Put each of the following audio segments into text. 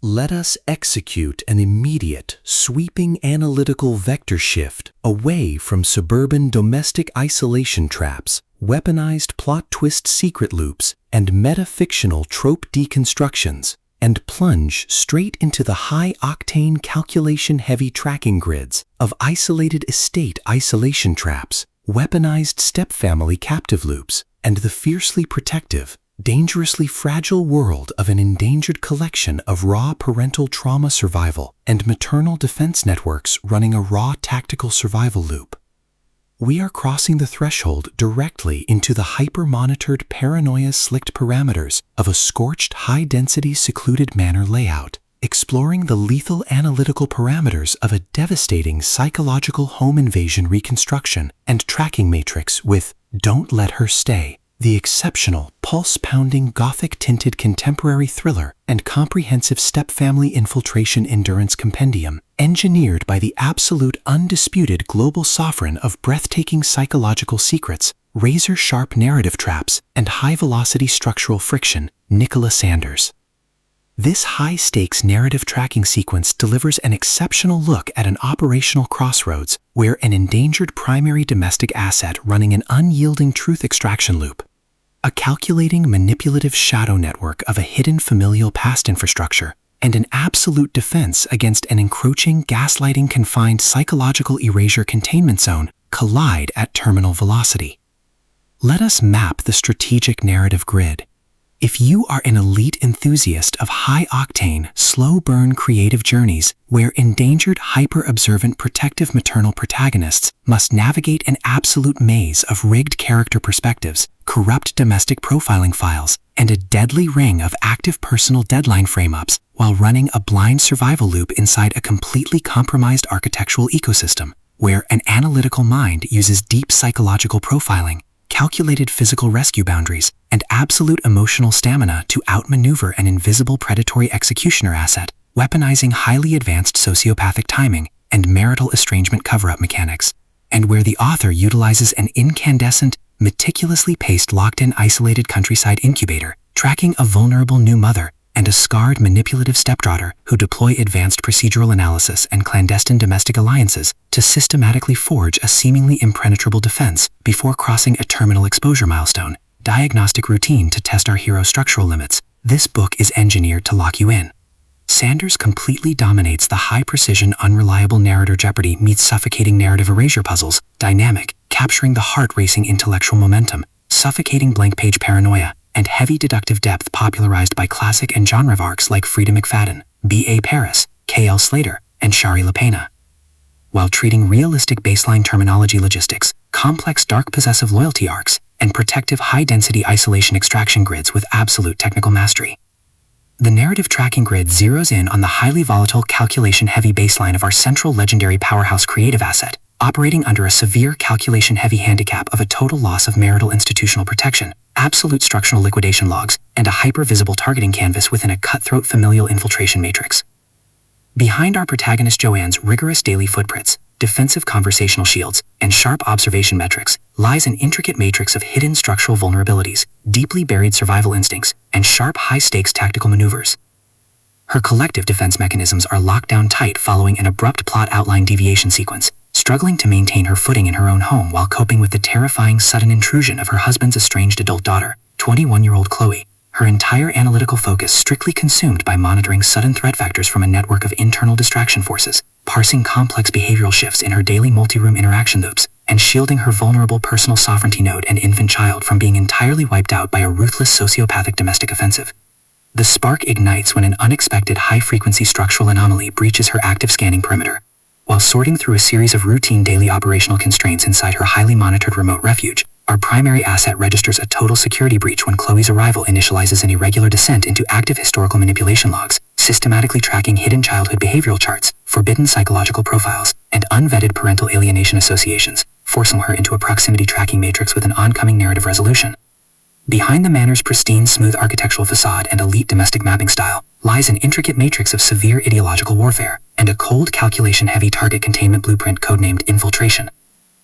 Let us execute an immediate, sweeping analytical vector shift away from suburban domestic isolation traps, weaponized plot twist secret loops, and metafictional trope deconstructions, and plunge straight into the high-octane calculation-heavy tracking grids of isolated estate isolation traps, weaponized stepfamily captive loops, and the fiercely protective, dangerously fragile world of an endangered collection of raw parental trauma survival and maternal defense networks running a raw tactical survival loop. We are crossing the threshold directly into the hyper-monitored paranoia-slicked parameters of a scorched high-density secluded manor layout, exploring the lethal analytical parameters of a devastating psychological home invasion reconstruction and tracking matrix with Don't Let Her Stay, the exceptional, pulse-pounding, Gothic-tinted contemporary thriller and comprehensive stepfamily infiltration endurance compendium, engineered by the absolute undisputed global sovereign of breathtaking psychological secrets, razor-sharp narrative traps, and high-velocity structural friction, Nicola Sanders. This high-stakes narrative tracking sequence delivers an exceptional look at an operational crossroads where an endangered primary domestic asset running an unyielding truth extraction loop, a calculating manipulative shadow network of a hidden familial past infrastructure, and an absolute defense against an encroaching gaslighting confined psychological erasure containment zone collide at terminal velocity. Let us map the strategic narrative grid. If you are an elite enthusiast of high-octane, slow-burn creative journeys where endangered, hyper-observant protective maternal protagonists must navigate an absolute maze of rigged character perspectives, corrupt domestic profiling files, and a deadly ring of active personal deadline frame-ups while running a blind survival loop inside a completely compromised architectural ecosystem, where an analytical mind uses deep psychological profiling, calculated physical rescue boundaries, and absolute emotional stamina to outmaneuver an invisible predatory executioner asset, weaponizing highly advanced sociopathic timing and marital estrangement cover-up mechanics, and where the author utilizes an incandescent, meticulously paced locked-in isolated countryside incubator, tracking a vulnerable new mother and a scarred manipulative stepdaughter who deploy advanced procedural analysis and clandestine domestic alliances to systematically forge a seemingly impenetrable defense before crossing a terminal exposure milestone, diagnostic routine to test our hero's structural limits. This book is engineered to lock you in. Sanders completely dominates the high-precision, unreliable narrator jeopardy meets suffocating narrative erasure puzzles, dynamic, capturing the heart-racing intellectual momentum, suffocating blank-page paranoia, and heavy deductive depth popularized by classic and genre arcs like Frida McFadden, B.A. Paris, K.L. Slater, and Shari LaPena. While treating realistic baseline terminology logistics, complex dark possessive loyalty arcs, and protective high-density isolation extraction grids with absolute technical mastery. The narrative tracking grid zeroes in on the highly volatile calculation-heavy baseline of our central legendary powerhouse creative asset, operating under a severe calculation-heavy handicap of a total loss of marital institutional protection, absolute structural liquidation logs, and a hyper-visible targeting canvas within a cutthroat familial infiltration matrix. Behind our protagonist Joanne's rigorous daily footprints, defensive conversational shields, and sharp observation metrics lies an intricate matrix of hidden structural vulnerabilities, deeply buried survival instincts, and sharp high-stakes tactical maneuvers. Her collective defense mechanisms are locked down tight following an abrupt plot outline deviation sequence, struggling to maintain her footing in her own home while coping with the terrifying sudden intrusion of her husband's estranged adult daughter, 21-year-old Chloe, her entire analytical focus strictly consumed by monitoring sudden threat vectors from a network of internal distraction forces, parsing complex behavioral shifts in her daily multi-room interaction loops, and shielding her vulnerable personal sovereignty node and infant child from being entirely wiped out by a ruthless sociopathic domestic offensive. The spark ignites when an unexpected high-frequency structural anomaly breaches her active scanning perimeter. While sorting through a series of routine daily operational constraints inside her highly monitored remote refuge, our primary asset registers a total security breach when Chloe's arrival initializes an irregular descent into active historical manipulation logs, systematically tracking hidden childhood behavioral charts, forbidden psychological profiles, and unvetted parental alienation associations, forcing her into a proximity tracking matrix with an oncoming narrative resolution. Behind the manor's pristine, smooth architectural facade and elite domestic mapping style lies an intricate matrix of severe ideological warfare and a cold calculation-heavy target containment blueprint codenamed Infiltration.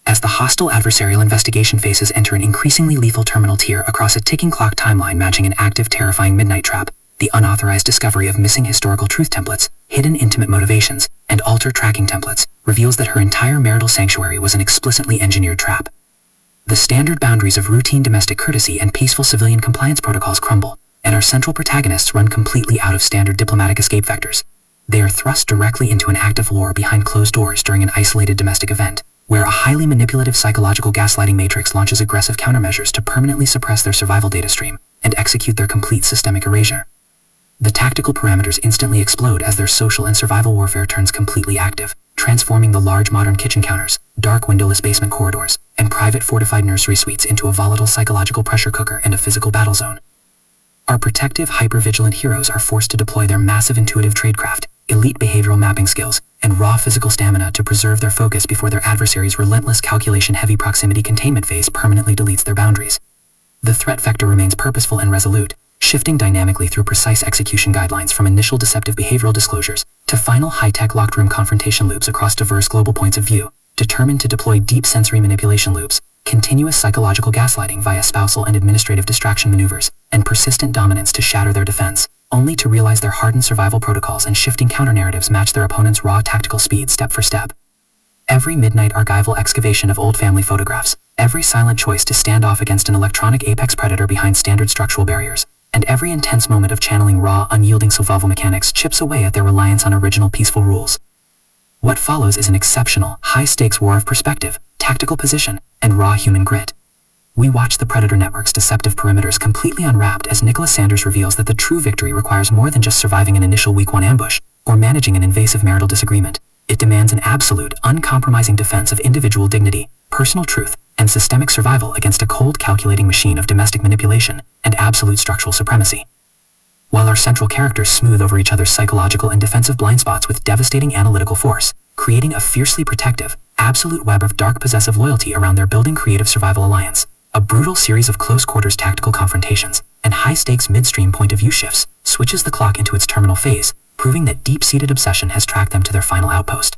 As the hostile adversarial investigation phases enter an increasingly lethal terminal tier across a ticking clock timeline matching an active, terrifying midnight trap, the unauthorized discovery of missing historical truth templates, hidden intimate motivations, and alter tracking templates, reveals that her entire marital sanctuary was an explicitly engineered trap. The standard boundaries of routine domestic courtesy and peaceful civilian compliance protocols crumble, and our central protagonists run completely out of standard diplomatic escape vectors. They are thrust directly into an active war behind closed doors during an isolated domestic event, where a highly manipulative psychological gaslighting matrix launches aggressive countermeasures to permanently suppress their survival data stream and execute their complete systemic erasure. The tactical parameters instantly explode as their social and survival warfare turns completely active, transforming the large modern kitchen counters, dark windowless basement corridors, and private fortified nursery suites into a volatile psychological pressure cooker and a physical battle zone. Our protective, hyper-vigilant heroes are forced to deploy their massive intuitive tradecraft, elite behavioral mapping skills, and raw physical stamina to preserve their focus before their adversary's relentless calculation-heavy proximity containment phase permanently deletes their boundaries. The threat vector remains purposeful and resolute, shifting dynamically through precise execution guidelines from initial deceptive behavioral disclosures to final high-tech locked-room confrontation loops across diverse global points of view, determined to deploy deep sensory manipulation loops, continuous psychological gaslighting via spousal and administrative distraction maneuvers, and persistent dominance to shatter their defense, only to realize their hardened survival protocols and shifting counter-narratives match their opponent's raw tactical speed step for step. Every midnight archival excavation of old family photographs, every silent choice to stand off against an electronic apex predator behind standard structural barriers, and every intense moment of channeling raw, unyielding survival mechanics chips away at their reliance on original peaceful rules. What follows is an exceptional, high-stakes war of perspective, tactical position, and raw human grit. We watch the Predator Network's deceptive perimeters completely unwrapped as Nicola Sanders reveals that the true victory requires more than just surviving an initial week 1 ambush, or managing an invasive marital disagreement. It demands an absolute, uncompromising defense of individual dignity, personal truth, and systemic survival against a cold, calculating machine of domestic manipulation and absolute structural supremacy. While our central characters smooth over each other's psychological and defensive blind spots with devastating analytical force, creating a fiercely protective, absolute web of dark possessive loyalty around their building creative survival alliance, a brutal series of close-quarters tactical confrontations and high-stakes midstream point-of-view shifts switches the clock into its terminal phase, proving that deep-seated obsession has tracked them to their final outpost.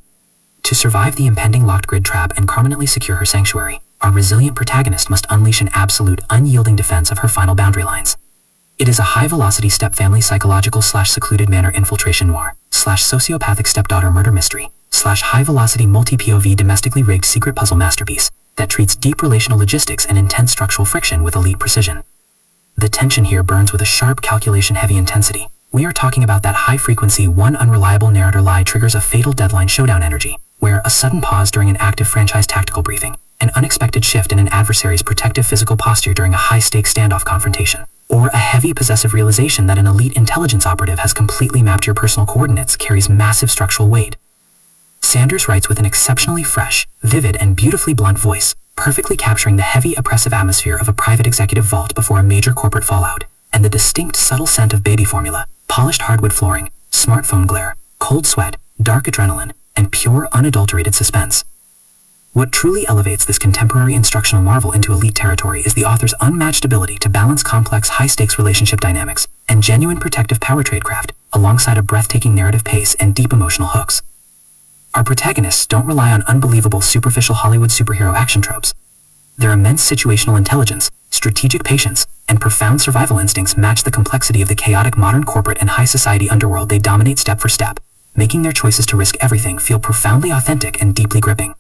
To survive the impending locked grid trap and permanently secure her sanctuary, our resilient protagonist must unleash an absolute, unyielding defense of her final boundary lines. It is a high-velocity stepfamily psychological/secluded manor infiltration noir/sociopathic stepdaughter murder mystery /high-velocity multi-POV domestically rigged secret puzzle masterpiece that treats deep relational logistics and intense structural friction with elite precision. The tension here burns with a sharp calculation-heavy intensity. We are talking about that high-frequency, one unreliable narrator lie triggers a fatal deadline showdown energy, where a sudden pause during an active franchise tactical briefing, an unexpected shift in an adversary's protective physical posture during a high-stakes standoff confrontation, or a heavy possessive realization that an elite intelligence operative has completely mapped your personal coordinates carries massive structural weight. Sanders writes with an exceptionally fresh, vivid, and beautifully blunt voice, perfectly capturing the heavy, oppressive atmosphere of a private executive vault before a major corporate fallout, and the distinct, subtle scent of baby formula, polished hardwood flooring, smartphone glare, cold sweat, dark adrenaline, and pure, unadulterated suspense. What truly elevates this contemporary instructional marvel into elite territory is the author's unmatched ability to balance complex, high-stakes relationship dynamics and genuine protective power tradecraft, alongside a breathtaking narrative pace and deep emotional hooks. Our protagonists don't rely on unbelievable, superficial Hollywood superhero action tropes. Their immense situational intelligence, strategic patience, and profound survival instincts match the complexity of the chaotic modern corporate and high society underworld they dominate step for step, making their choices to risk everything feel profoundly authentic and deeply gripping.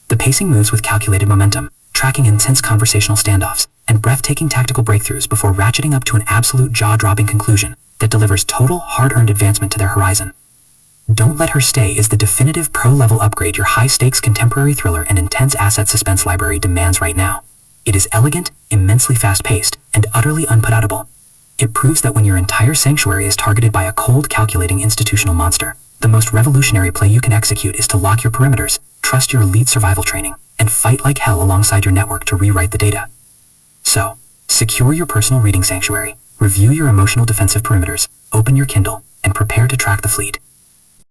The pacing moves with calculated momentum, tracking intense conversational standoffs and breathtaking tactical breakthroughs before ratcheting up to an absolute jaw-dropping conclusion that delivers total, hard-earned advancement to their horizon. Don't Let Her Stay is the definitive pro-level upgrade your high-stakes contemporary thriller and intense asset suspense library demands right now. It is elegant, immensely fast-paced, and utterly unputdownable. It proves that when your entire sanctuary is targeted by a cold, calculating institutional monster, the most revolutionary play you can execute is to lock your perimeters, trust your elite survival training, and fight like hell alongside your network to rewrite the data. So, secure your personal reading sanctuary, review your emotional defensive perimeters, open your Kindle, and prepare to track the fleet.